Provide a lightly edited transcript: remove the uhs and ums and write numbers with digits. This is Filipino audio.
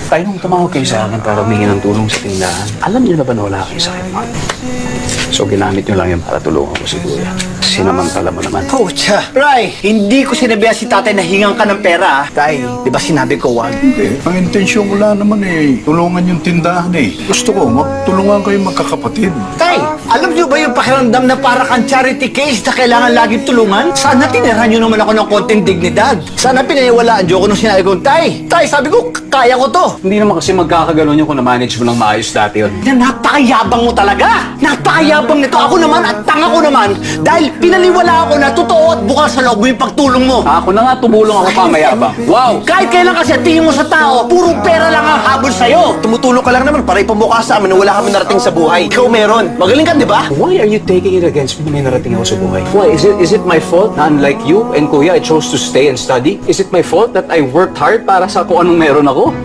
Tayo nung tumawag kayo sa akin para humingi ng tulong sa tindahan. Alam niyo na ba na wala kayo sa akin, Mark? So ginamit niyo lang yan para tulungan ko si Kuya. Sinamantala mo naman. Pucha. Ray, hindi ko sinabihan si tatay na hingang ka ng pera. Tay, di ba sinabi ko wag? Hindi. Ang intensyon ko lang naman tulungan yung tindahan Gusto ko, magtulungan kayo magkakapatid. Tay, alam niyo ba yung pakiramdam na para kang charity case na kailangan laging tulungan? Sana tinira niyo naman ako ng konting dignidad. Sana pinaniwalaan niyo ako nung sinabi ko, Tay, sabi ko, kaya ko to. Hindi naman kasi magkakagano'n yung kung na-manage mo lang maayos dati yun. Na napakayabang mo talaga. Napakayabang nito. Ako naman at tanga ko naman dahil pinaniwala ako na totoo at bukas sa loob mo yung pagtulong mo. Ako na nga tumulong ako pamayabang. Wow! Kahit kailan kasi tingin mo sa tao, puro pera lang ang habol sa'yo. Tumutulong ka lang naman para ipamukha sa amin na wala kami narating sa buhay. Ikaw meron. Magaling ka, di ba? Why are you taking it against me na may narating ako sa buhay? Why? Is it my fault na unlike you and Kuya, I chose to stay and study? Is it my fault that I worked hard para sa kung anong meron ako?